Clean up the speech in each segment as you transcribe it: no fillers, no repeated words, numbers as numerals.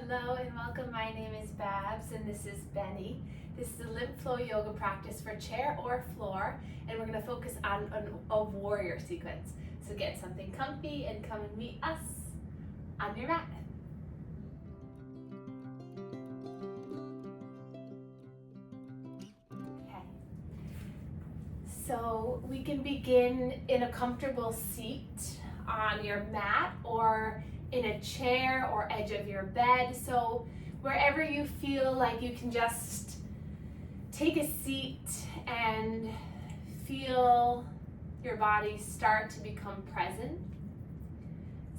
Hello and welcome. My name is Babz and this is Benny. This is a Lymph flow yoga practice for chair or floor, and we're going to focus on a warrior sequence. So get something comfy and come and meet us on your mat. Okay. So we can begin in a comfortable seat on your mat or in a chair or edge of your bed. So wherever you feel like you can just take a seat and feel your body start to become present.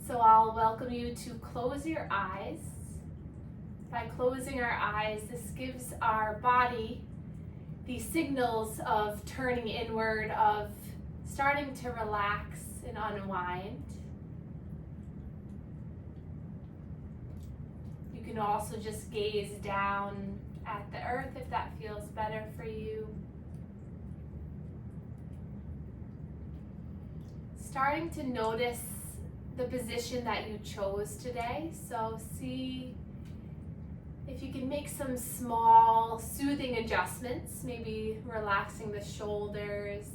So I'll welcome you to close your eyes. By closing our eyes, this gives our body the signals of turning inward, of starting to relax and unwind. You can also just gaze down at the earth if that feels better for you. Starting to notice the position that you chose today. So see if you can make some small soothing adjustments, maybe relaxing the shoulders,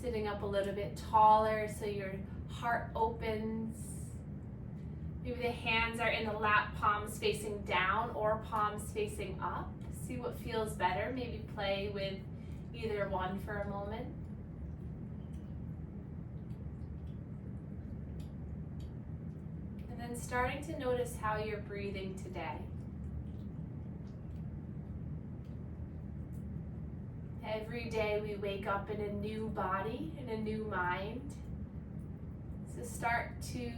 sitting up a little bit taller so your heart opens. Maybe the hands are in the lap, palms facing down or palms facing up. See what feels better. Maybe play with either one for a moment. And then starting to notice how you're breathing today. Every day we wake up in a new body, in a new mind. So start to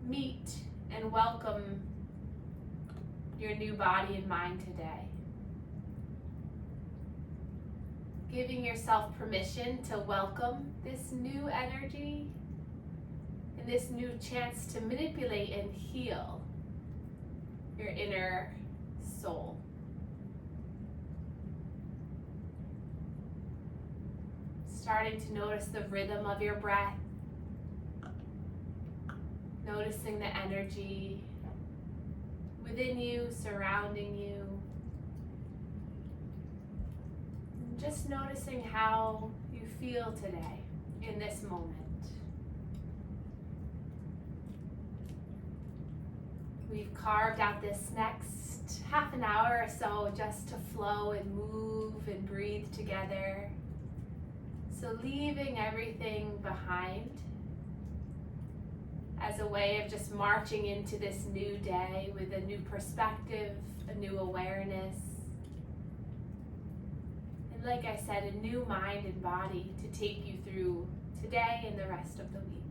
meet and welcome your new body and mind today. Giving yourself permission to welcome this new energy and this new chance to manipulate and heal your inner soul. Starting to notice the rhythm of your breath. Noticing the energy within you, surrounding you. Just noticing how you feel today in this moment. We've carved out this next half an hour or so just to flow and move and breathe together. So leaving everything behind as a way of just marching into this new day with a new perspective, a new awareness. And like I said, a new mind and body to take you through today and the rest of the week.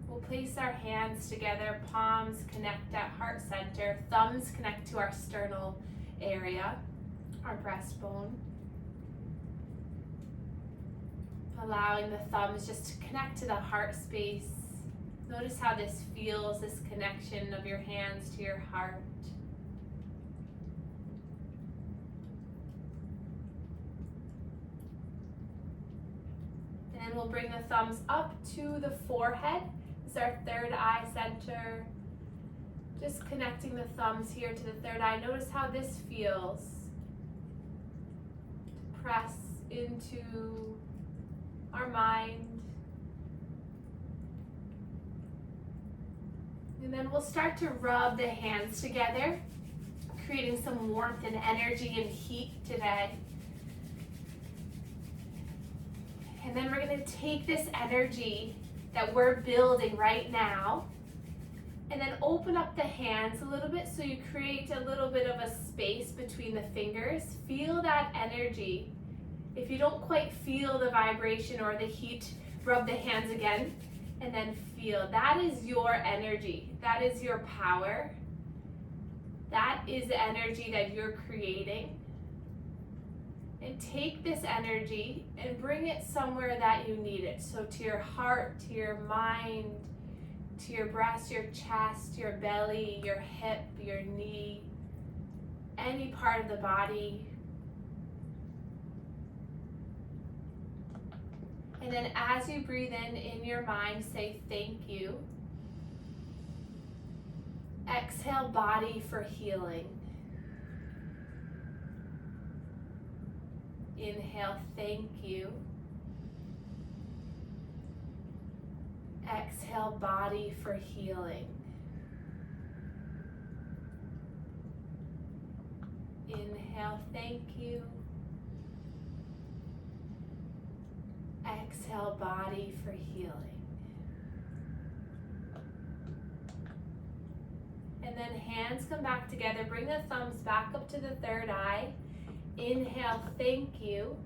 We'll place our hands together, palms connect at heart center, thumbs connect to our sternal area, our breastbone. Allowing the thumbs just to connect to the heart space. Notice how this feels, this connection of your hands to your heart. And then we'll bring the thumbs up to the forehead. This is our third eye center. Just connecting the thumbs here to the third eye. Notice how this feels. Press into our mind. And then we'll start to rub the hands together, creating some warmth and energy and heat today. And then we're going to take this energy that we're building right now and then open up the hands a little bit so you create a little bit of a space between the fingers. Feel that energy. If you don't quite feel the vibration or the heat, rub the hands again and then feel. That is your energy. That is your power. That is the energy that you're creating. And take this energy and bring it somewhere that you need it. So to your heart, to your mind, to your breast, your chest, your belly, your hip, your knee, any part of the body. And then as you breathe in your mind, say thank you. Exhale, body, for healing. Inhale, thank you. Exhale, body, for healing. Inhale, thank you. Exhale, body, for healing. And then hands come back together. Bring the thumbs back up to the third eye. Inhale, thank you.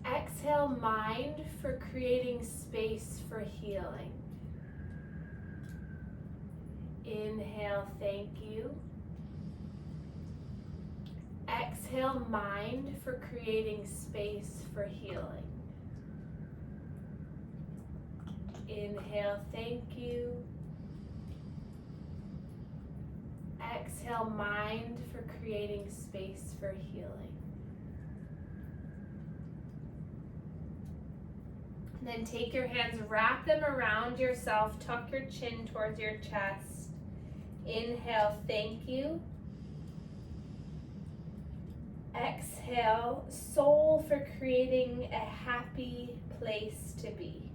Exhale, mind, for creating space for healing. Inhale, thank you. Exhale, mind, for creating space for healing. Inhale, thank you. Exhale, mind, for creating space for healing. And then take your hands, wrap them around yourself, tuck your chin towards your chest. Inhale, thank you. Exhale, soul, for creating a happy place to be.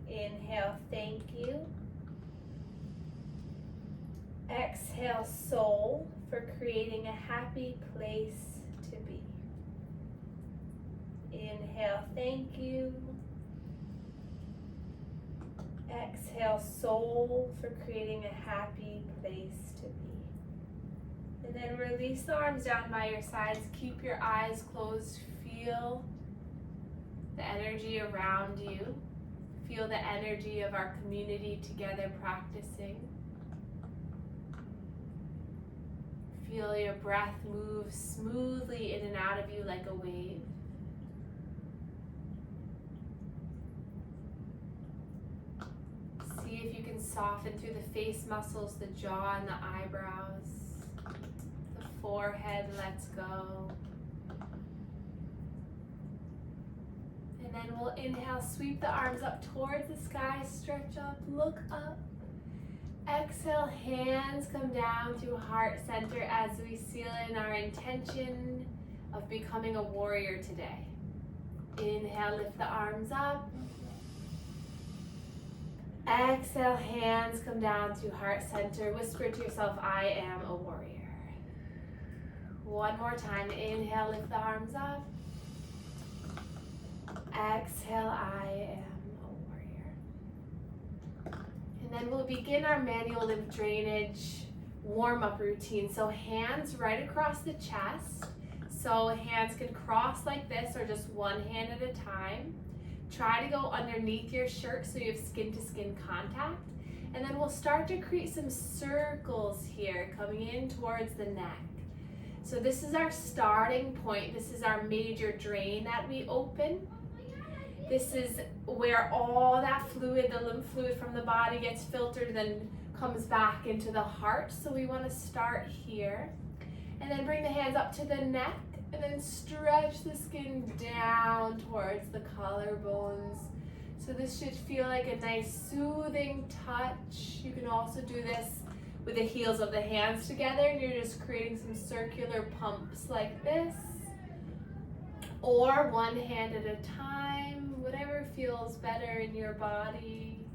Inhale, thank you. Exhale, soul, for creating a happy place to be. Inhale, thank you. Exhale, soul, for creating a happy place to be. And then release the arms down by your sides. Keep your eyes closed. Feel the energy around you. Feel the energy of our community together practicing. Feel your breath move smoothly in and out of you like a wave. See if you can soften through the face muscles, the jaw and the eyebrows. The forehead lets go. And then we'll inhale, sweep the arms up towards the sky, stretch up, look up. Exhale, hands come down through heart center as we seal in our intention of becoming a warrior today. Inhale, lift the arms up. Exhale, hands come down through heart center. Whisper to yourself, I am a warrior. One more time. Inhale, lift the arms up. Exhale, I am. And then we'll begin our manual lymph drainage warm-up routine. So hands right across the chest. So hands can cross like this or just one hand at a time. Try to go underneath your shirt so you have skin-to-skin contact. And then we'll start to create some circles here coming in towards the neck. So this is our starting point. This is our major drain that we open. This is where all that fluid, the lymph fluid from the body gets filtered and then comes back into the heart. So we want to start here. And then bring the hands up to the neck and then stretch the skin down towards the collarbones. So this should feel like a nice soothing touch. You can also do this with the heels of the hands together and you're just creating some circular pumps like this. Or one hand at a time, whatever feels better in your body.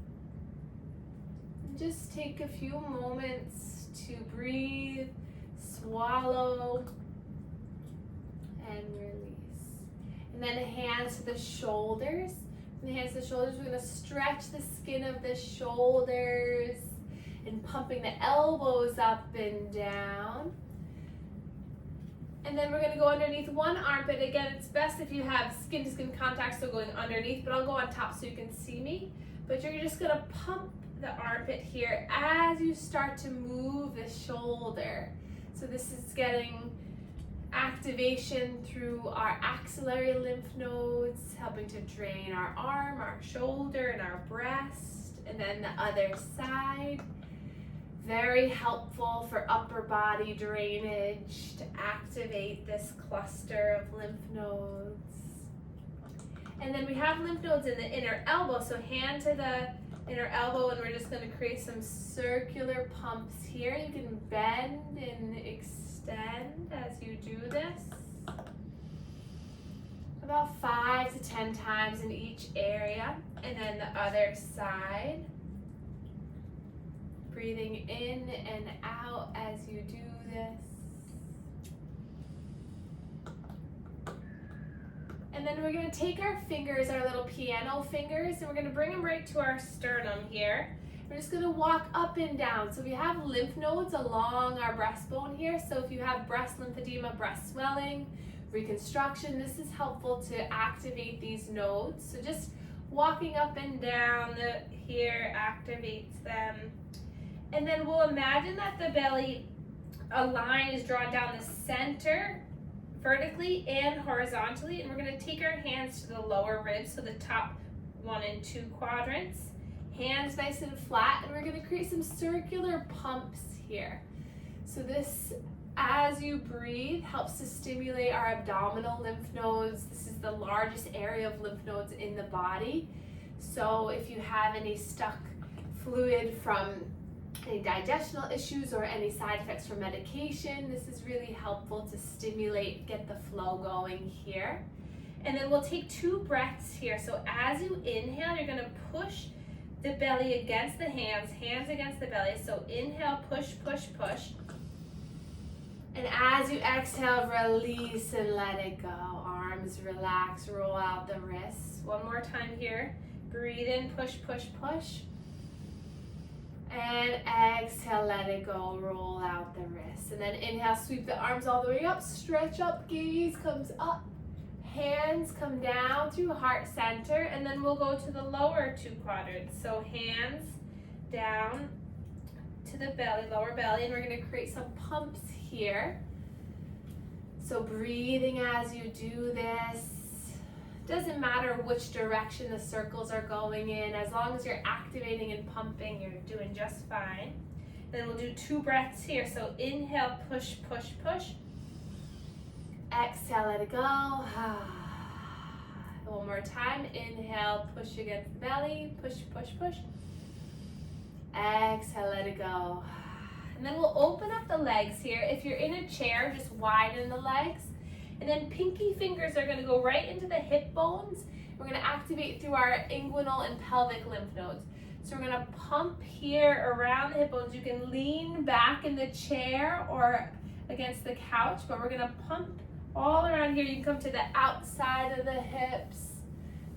And just take a few moments to breathe, swallow, and release. And then hands to the shoulders. From the hands to the shoulders, we're going to stretch the skin of the shoulders and pumping the elbows up and down. And then we're going to go underneath one armpit. Again, it's best if you have skin-to-skin contact, so going underneath, but I'll go on top so you can see me. But you're just going to pump the armpit here as you start to move the shoulder. So this is getting activation through our axillary lymph nodes, helping to drain our arm, our shoulder, and our breast. And then the other side. Very helpful for upper body drainage to activate this cluster of lymph nodes. And then we have lymph nodes in the inner elbow, so hand to the inner elbow, and we're just going to create some circular pumps here. You can bend and extend as you do this. About 5 to 10 times in each area. And then the other side. Breathing in and out as you do this. And then we're going to take our fingers, our little piano fingers, and we're going to bring them right to our sternum here. We're just going to walk up and down. So we have lymph nodes along our breastbone here. So if you have breast lymphedema, breast swelling, reconstruction, this is helpful to activate these nodes. So just walking up and down here activates them. And then we'll imagine that the belly, a line is drawn down the center vertically and horizontally, and we're going to take our hands to the lower ribs, so the top 1 and 2 quadrants. Hands nice and flat, and we're going to create some circular pumps here. So this, as you breathe, helps to stimulate our abdominal lymph nodes. This is the largest area of lymph nodes in the body. So if you have any stuck fluid from any digestional issues or any side effects from medication, this is really helpful to stimulate, get the flow going here. And then we'll take 2 breaths here. So as you inhale, you're going to push the belly against the hands, hands against the belly. So inhale, push, push, push. And as you exhale, release and let it go. Arms relax, roll out the wrists. One more time here. Breathe in, push, push, push. And exhale, let it go, roll out the wrists. And then inhale, sweep the arms all the way up, stretch up, gaze comes up. Hands come down through heart center, and then we'll go to the lower 2 quadrants. So hands down to the belly, lower belly, and we're going to create some pumps here. So breathing as you do this. Doesn't matter which direction the circles are going in, as long as you're activating and pumping, you're doing just fine. Then we'll do 2 breaths here. So inhale, push, push, push. Exhale, let it go. One more time. Inhale, push against the belly. Push, push, push. Exhale, let it go. And then we'll open up the legs here. If you're in a chair, just widen the legs. And then pinky fingers are going to go right into the hip bones. We're going to activate through our inguinal and pelvic lymph nodes. So we're going to pump here around the hip bones. You can lean back in the chair or against the couch, but we're going to pump all around here. You can come to the outside of the hips,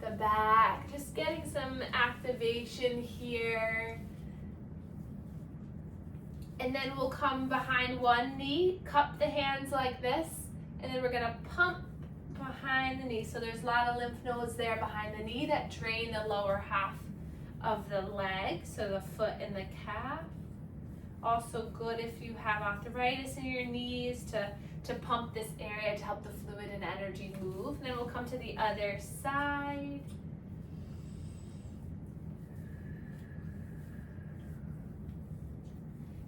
the back, just getting some activation here. And then we'll come behind one knee, cup the hands like this, and then we're going to pump behind the knee. So there's a lot of lymph nodes there behind the knee that drain the lower half of the leg, so the foot and the calf. Also good if you have arthritis in your knees to pump this area to help the fluid and energy move. And then we'll come to the other side.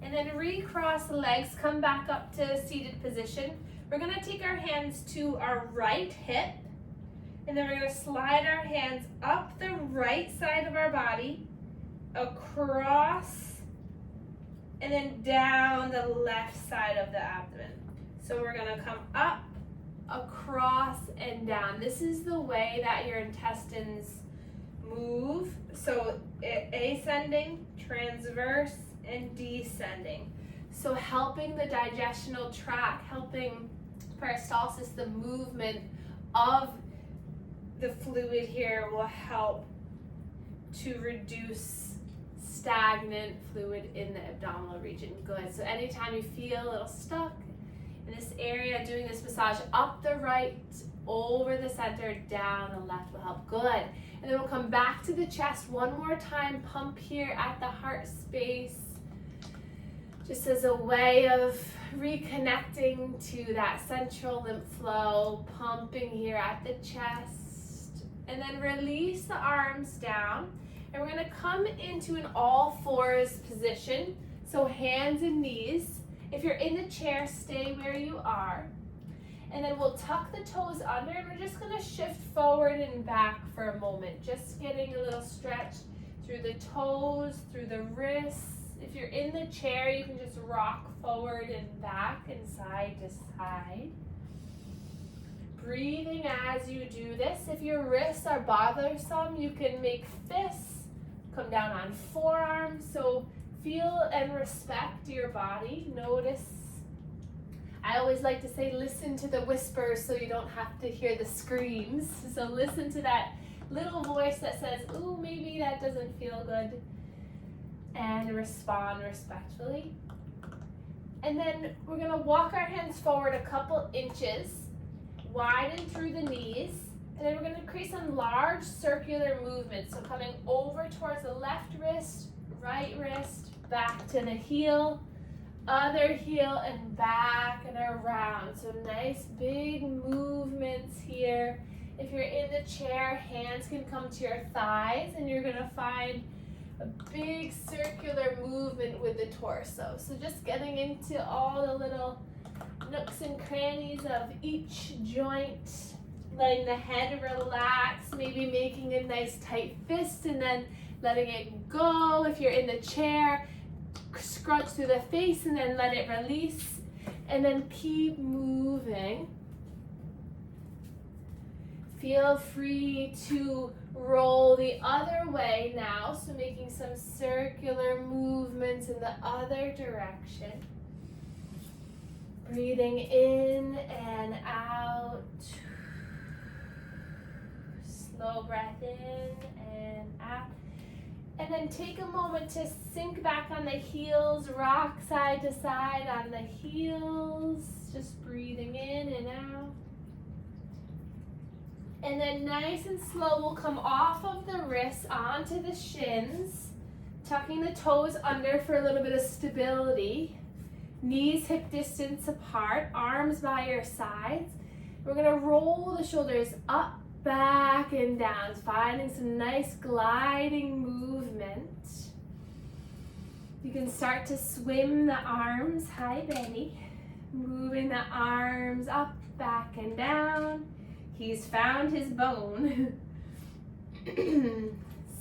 And then recross the legs, come back up to seated position. We're going to take our hands to our right hip, and then we're going to slide our hands up the right side of our body, across, and then down the left side of the abdomen. So we're going to come up, across, and down. This is the way that your intestines move. So ascending, transverse, and descending. So helping the digestional tract, helping peristalsis, the movement of the fluid here will help to reduce stagnant fluid in the abdominal region. Good. So anytime you feel a little stuck in this area, doing this massage up the right, over the center, down the left will help. Good. And then we'll come back to the chest one more time. Pump here at the heart space, just as a way of reconnecting to that central lymph flow, pumping here at the chest. And then release the arms down. And we're going to come into an all fours position. So hands and knees. If you're in the chair, stay where you are. And then we'll tuck the toes under, and we're just gonna shift forward and back for a moment. Just getting a little stretch through the toes, through the wrists. If you're in the chair, you can just rock forward and back and side to side. Breathing as you do this. If your wrists are bothersome, you can make fists, come down on forearms. So feel and respect your body. Notice. I always like to say, listen to the whispers so you don't have to hear the screams. So listen to that little voice that says, ooh, maybe that doesn't feel good. And respond respectfully. And then we're gonna walk our hands forward a couple inches, widen through the knees, and then we're gonna create some large circular movements. So coming over towards the left wrist, back to the heel, other heel, and back and around. So nice big movements here. If you're in the chair, hands can come to your thighs, and you're gonna find a big circular movement with the torso. So just getting into all the little nooks and crannies of each joint, letting the head relax, maybe making a nice tight fist and then letting it go. If you're in the chair, scrunch through the face and then let it release, and then keep moving. Feel free to roll the other way now, so making some circular movements in the other direction. Breathing in and out. Slow breath in and out. And then take a moment to sink back on the heels, rock side to side on the heels. Just breathing in and out. And then nice and slow, we'll come off of the wrists onto the shins, tucking the toes under for a little bit of stability. Knees hip distance apart, arms by your sides. We're gonna roll the shoulders up, back, and down, finding some nice gliding movement. You can start to swim the arms, hi Benny. Moving the arms up, back, and down. He's found his bone.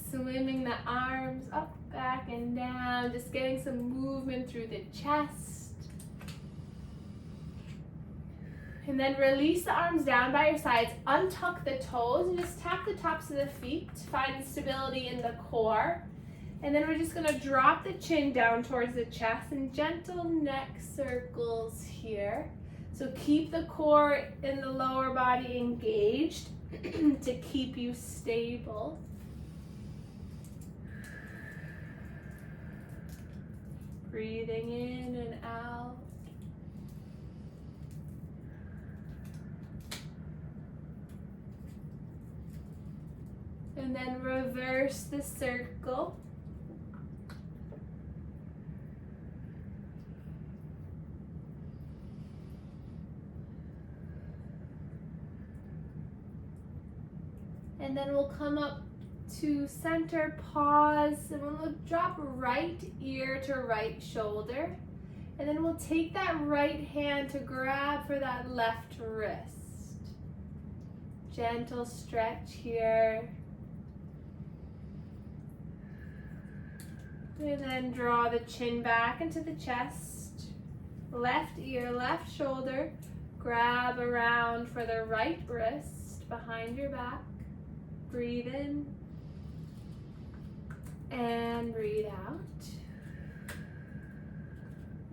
Swimming the arms up, back, and down. Just getting some movement through the chest. And then release the arms down by your sides. Untuck the toes and just tap the tops of the feet to find stability in the core. And then we're just gonna drop the chin down towards the chest and gentle neck circles here. So keep the core in the lower body engaged to keep you stable. Breathing in and out. And then reverse the circle. And then we'll come up to center, pause, and we'll drop right ear to right shoulder. And then we'll take that right hand to grab for that left wrist. Gentle stretch here. And then draw the chin back into the chest. Left ear, left shoulder. Grab around for the right wrist behind your back. Breathe in and breathe out.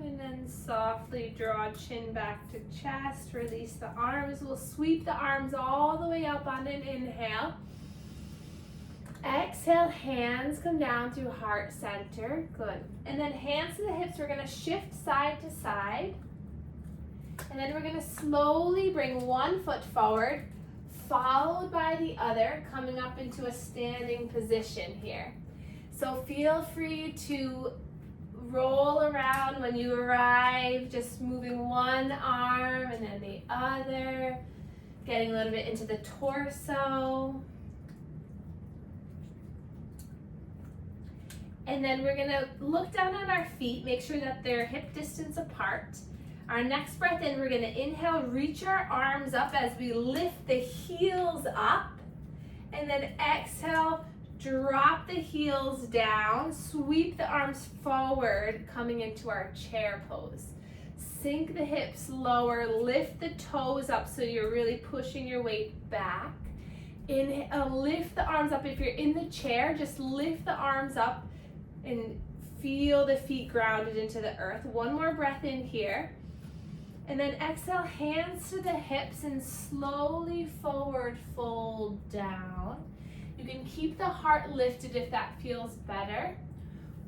And then softly draw chin back to chest. Release the arms. We'll sweep the arms all the way up on an inhale. Exhale, hands come down through heart center. Good. And then hands to the hips. We're going to shift side to side. And then we're going to slowly bring one foot forward, followed by the other, coming up into a standing position here. So feel free to roll around when you arrive, just moving one arm and then the other, getting a little bit into the torso. And then we're gonna look down on our feet, make sure that they're hip distance apart. Our next breath in, we're gonna inhale, reach our arms up as we lift the heels up. And then exhale, drop the heels down, sweep the arms forward, coming into our chair pose. Sink the hips lower, lift the toes up so you're really pushing your weight back. Inhale, lift the arms up. If you're in the chair, just lift the arms up and feel the feet grounded into the earth. One more breath in here. And then exhale, hands to the hips and slowly forward fold down. You can keep the heart lifted if that feels better.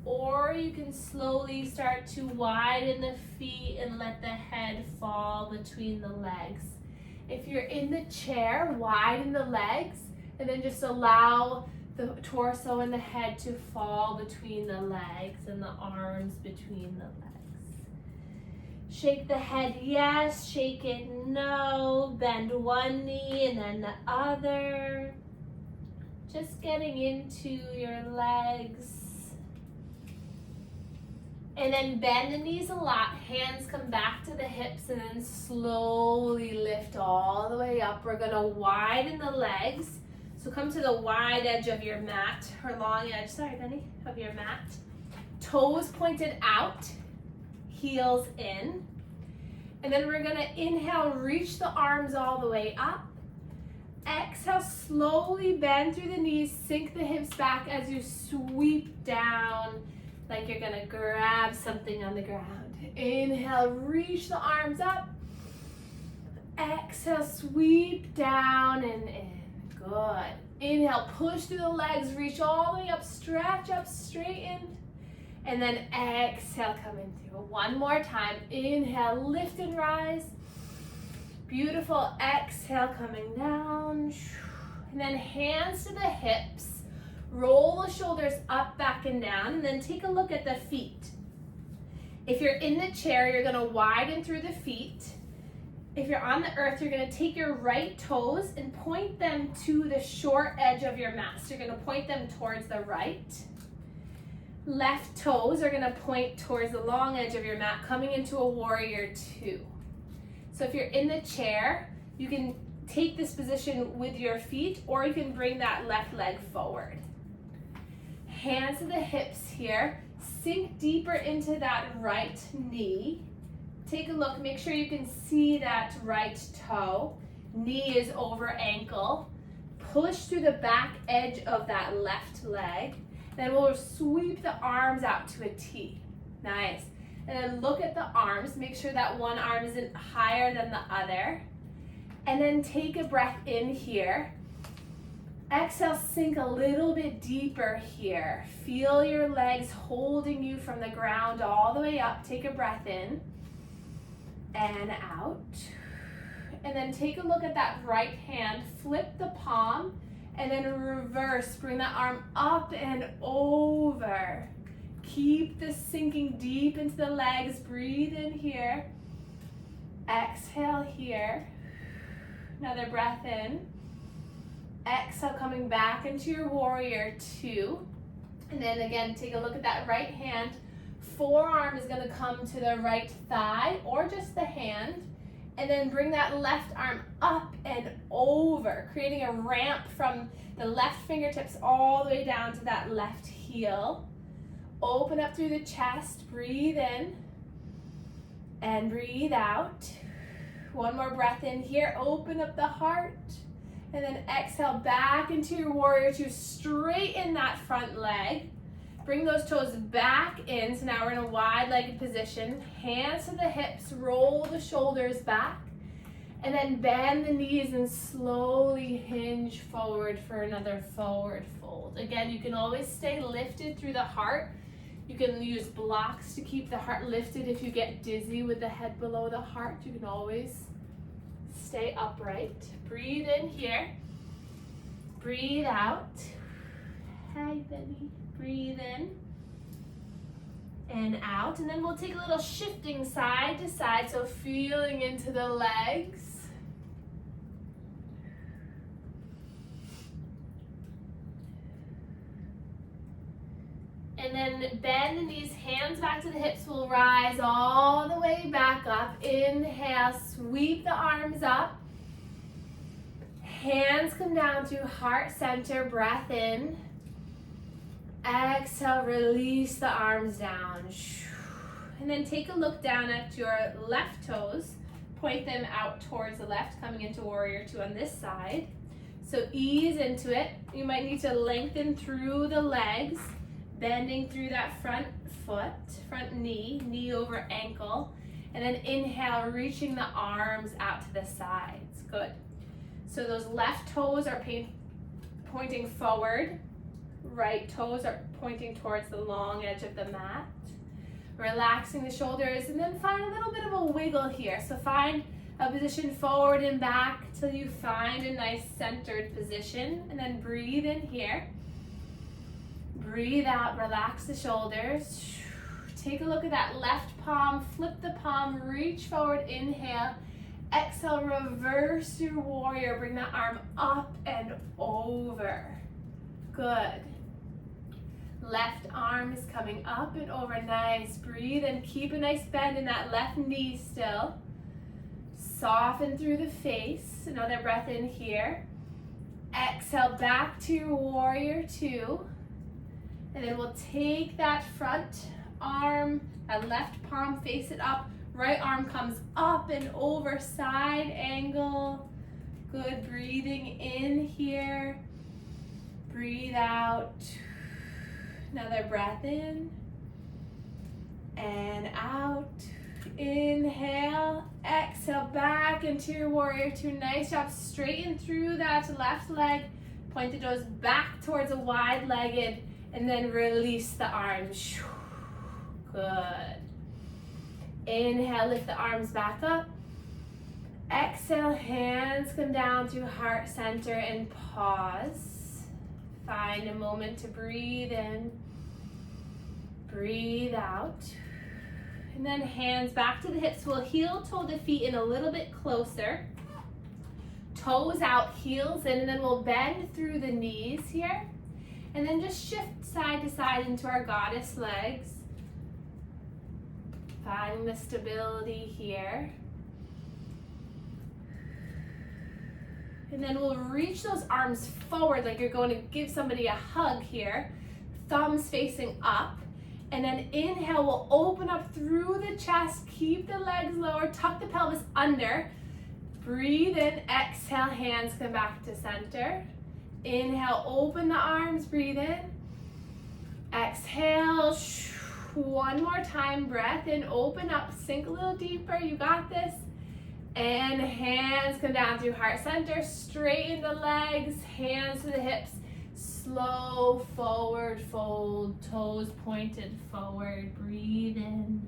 Or you can slowly start to widen the feet and let the head fall between the legs. If you're in the chair, widen the legs and then just allow the torso and the head to fall between the legs and the arms between the legs. Shake the head yes, shake it no, bend one knee and then the other. Just getting into your legs. And then bend the knees a lot, hands come back to the hips and then slowly lift all the way up. We're gonna widen the legs. So come to the wide edge of your mat, or long edge, sorry Benny, of your mat. Toes pointed out, heels in. And then we're gonna inhale, reach the arms all the way up. Exhale, slowly bend through the knees, sink the hips back as you sweep down like you're gonna grab something on the ground. Inhale, reach the arms up. Exhale, sweep down and in. Good. Inhale, push through the legs, reach all the way up, stretch up, straighten. And then exhale, come in through. One more time. Inhale, lift and rise. Beautiful. Exhale, coming down. And then hands to the hips. Roll the shoulders up, back, and down. And then take a look at the feet. If you're in the chair, you're gonna widen through the feet. If you're on the earth, you're gonna take your right toes and point them to the short edge of your mat. So you're gonna point them towards the right. Left toes are gonna point towards the long edge of your mat, coming into a warrior two. So if you're in the chair, you can take this position with your feet, or you can bring that left leg forward. Hands to the hips here, sink deeper into that right knee. Take a look, make sure you can see that right toe. Knee is over ankle. Push through the back edge of that left leg. Then we'll sweep the arms out to a T. Nice. And then look at the arms. Make sure that one arm isn't higher than the other. And then take a breath in here. Exhale, sink a little bit deeper here. Feel your legs holding you from the ground all the way up. Take a breath in and out. And then take a look at that right hand. Flip the palm and then reverse. Bring that arm up and over. Keep this sinking deep into the legs. Breathe in here. Exhale here. Another breath in. Exhale, coming back into your warrior two. And then again, take a look at that right hand. Forearm is going to come to the right thigh or just the hand. And then bring that left arm up and over, creating a ramp from the left fingertips all the way down to that left heel. Open up through the chest, breathe in and breathe out. One more breath in here, open up the heart. And then exhale back into your warrior two. Straighten that front leg. Bring those toes back in. So now we're in a wide-legged position. Hands to the hips. Roll the shoulders back. And then bend the knees and slowly hinge forward for another forward fold. Again, you can always stay lifted through the heart. You can use blocks to keep the heart lifted. If you get dizzy with the head below the heart, you can always stay upright. Breathe in here. Breathe out. Hi, Benny. Breathe in and out. And then we'll take a little shifting side to side. So feeling into the legs. And then bend the knees, hands back to the hips. We'll rise all the way back up. Inhale, sweep the arms up. Hands come down to heart center, breath in. Exhale, release the arms down. And then take a look down at your left toes. Point them out towards the left, coming into warrior two on this side. So ease into it. You might need to lengthen through the legs, bending through that front foot, front knee, knee over ankle. And then inhale, reaching the arms out to the sides. Good. So those left toes are pointing forward. Right toes are pointing towards the long edge of the mat. Relaxing the shoulders, and then find a little bit of a wiggle here. So find a position forward and back till you find a nice centered position, and then breathe in here. Breathe out, relax the shoulders. Take a look at that left palm, flip the palm, reach forward, inhale. Exhale, reverse your warrior, bring that arm up and over. Good. Left arm is coming up and over, nice. Breathe and keep a nice bend in that left knee still. Soften through the face, another breath in here. Exhale, back to your warrior two. And then we'll take that front arm, that left palm, face it up. Right arm comes up and over, side angle. Good, breathing in here. Breathe out. Another breath in and out. Inhale, exhale, back into your warrior two. Nice job. Straighten through that left leg. Point the toes back towards a wide-legged, and then release the arms. Good. Inhale, lift the arms back up. Exhale, hands come down to heart center and pause. Find a moment to breathe in, breathe out. And then hands back to the hips. We'll heel toe the feet in a little bit closer. Toes out, heels in, and then we'll bend through the knees here. And then just shift side to side into our goddess legs. Finding the stability here. And then we'll reach those arms forward like you're going to give somebody a hug here. Thumbs facing up. And then inhale, we'll open up through the chest. Keep the legs lower, tuck the pelvis under. Breathe in, exhale, hands come back to center. Inhale, open the arms, breathe in. Exhale, one more time, breath in, open up, sink a little deeper, you got this. And hands come down through heart center, straighten the legs, hands to the hips, slow forward fold, toes pointed forward, breathe in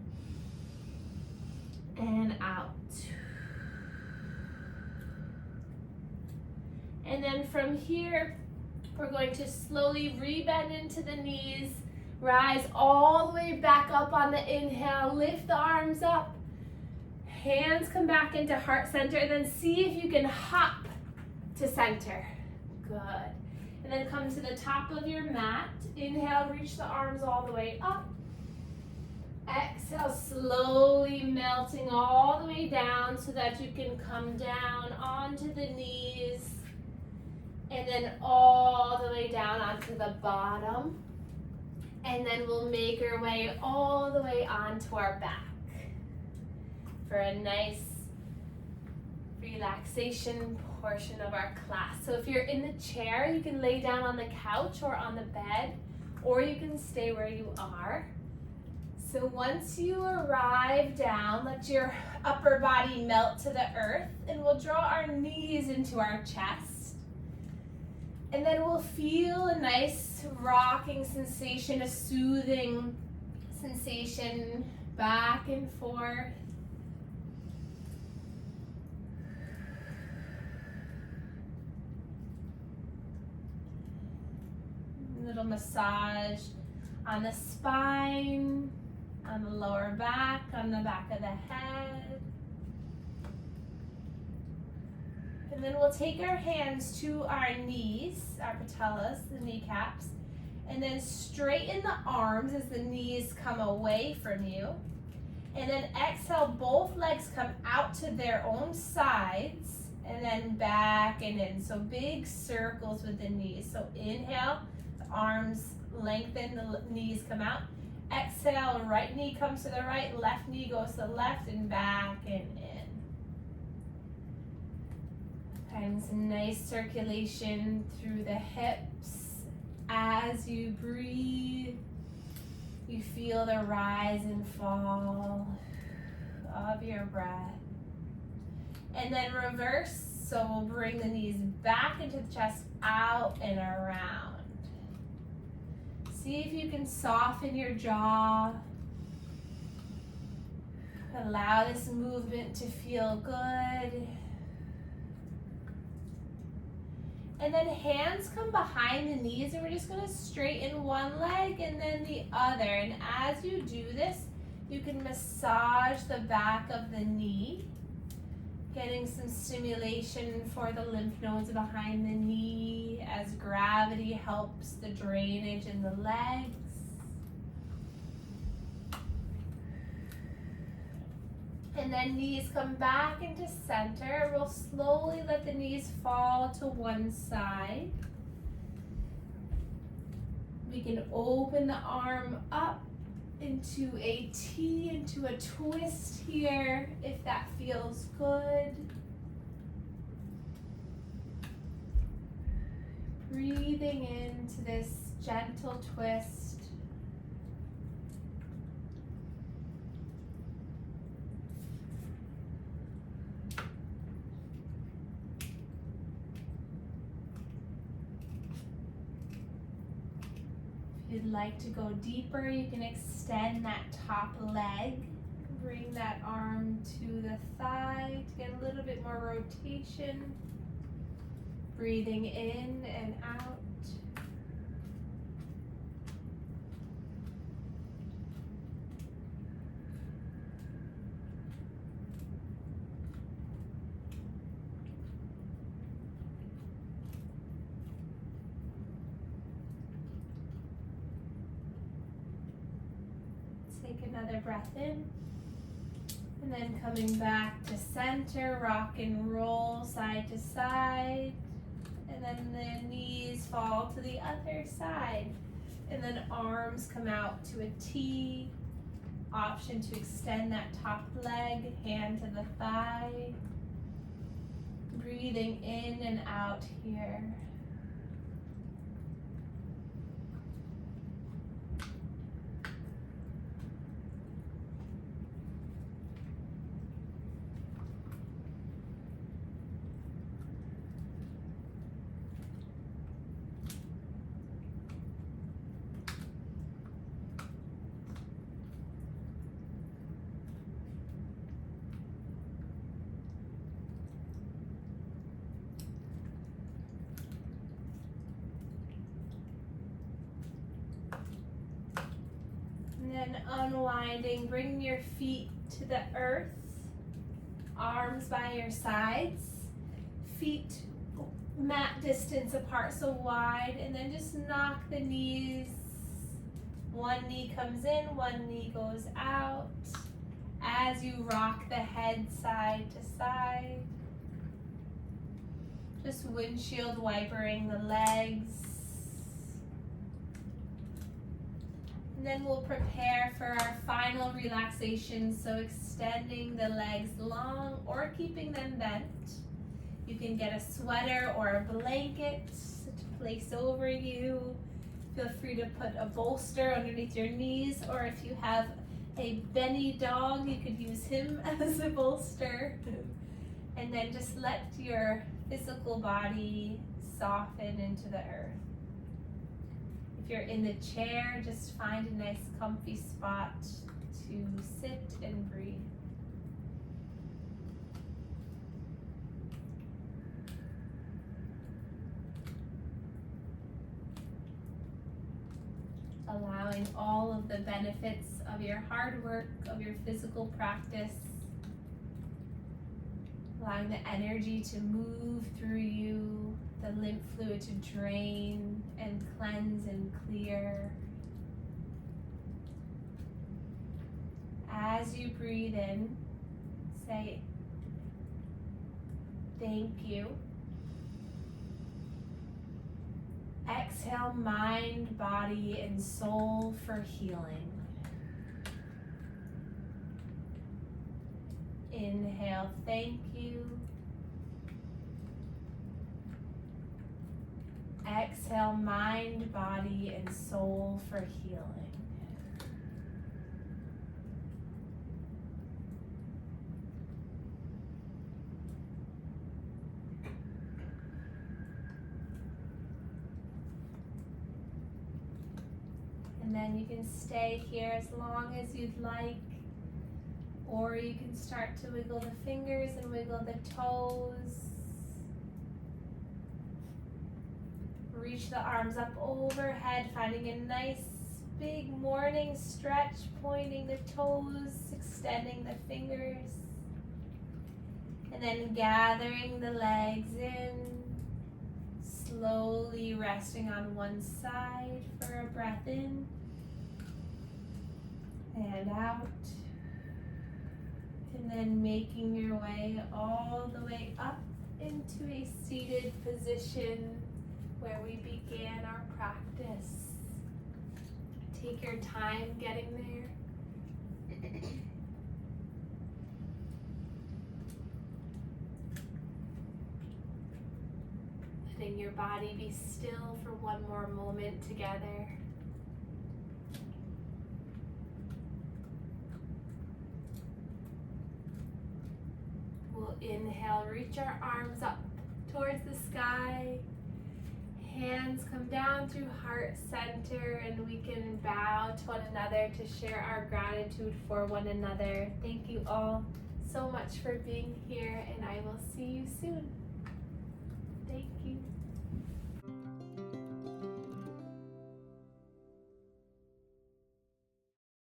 and out. And then from here, we're going to slowly rebend into the knees, rise all the way back up on the inhale, lift the arms up. Hands come back into heart center, and then see if you can hop to center. Good. And then come to the top of your mat. Inhale, reach the arms all the way up. Exhale, slowly melting all the way down so that you can come down onto the knees. And then all the way down onto the bottom. And then we'll make our way all the way onto our back for a nice relaxation portion of our class. So if you're in the chair, you can lay down on the couch or on the bed, or you can stay where you are. So once you arrive down, let your upper body melt to the earth, and we'll draw our knees into our chest. And then we'll feel a nice rocking sensation, a soothing sensation back and forth. A little massage on the spine, on the lower back, on the back of the head. And then we'll take our hands to our knees, our patellas, the kneecaps, And then straighten the arms as the knees come away from you. And then exhale, both legs come out to their own sides and then back and in. So big circles with the knees. So inhale, the arms lengthen, the knees come out. Exhale, right knee comes to the right, left knee goes to the left and back and in. Find some nice circulation through the hips. As you breathe, you feel the rise and fall of your breath. And then reverse, so we'll bring the knees back into the chest, out and around. See if you can soften your jaw. Allow this movement to feel good. And then hands come behind the knees, and we're just gonna straighten one leg and then the other. And as you do this, you can massage the back of the knee, getting some stimulation for the lymph nodes behind the knee as gravity helps the drainage in the legs. And then knees come back into center. We'll slowly let the knees fall to one side. We can open the arm up into a T, into a twist here, if that feels good. Breathing into this gentle twist. If you'd like to go deeper, you can extend that top leg. Bring that arm to the thigh to get a little bit more rotation. Breathing in and out. Take another breath in, and then coming back to center, rock and roll side to side, and then the knees fall to the other side, and then arms come out to a T. Option to extend that top leg, hand to the thigh. Breathing in and out here. And then unwinding, bring your feet to the earth, arms by your sides, feet mat distance apart, so wide, and then just knock the knees. One knee comes in, one knee goes out. As you rock the head side to side, just windshield wipering the legs. And then we'll prepare for our final relaxation, so extending the legs long or keeping them bent. You can get a sweater or a blanket to place over you. Feel free to put a bolster underneath your knees, or if you have a Benny dog, you could use him as a bolster. And then just let your physical body soften into the earth. If you're in the chair, just find a nice comfy spot to sit and breathe. Allowing all of the benefits of your hard work, of your physical practice. Allowing the energy to move through you, the lymph fluid to drain and cleanse and clear. As you breathe in, say thank you. Exhale, mind, body, and soul for healing. Inhale, thank you. Exhale, mind, body, and soul for healing. And then you can stay here as long as you'd like, or you can start to wiggle the fingers and wiggle the toes. Reach the arms up overhead, finding a nice big morning stretch, pointing the toes, extending the fingers. And then gathering the legs in, slowly resting on one side for a breath in and out. And then making your way all the way up into a seated position where we began our practice. Take your time getting there. Letting your body be still for one more moment together. We'll inhale, reach our arms up towards the sky. Hands come down through heart center, and we can bow to one another to share our gratitude for one another. Thank you all so much for being here, and I will see you soon. Thank you.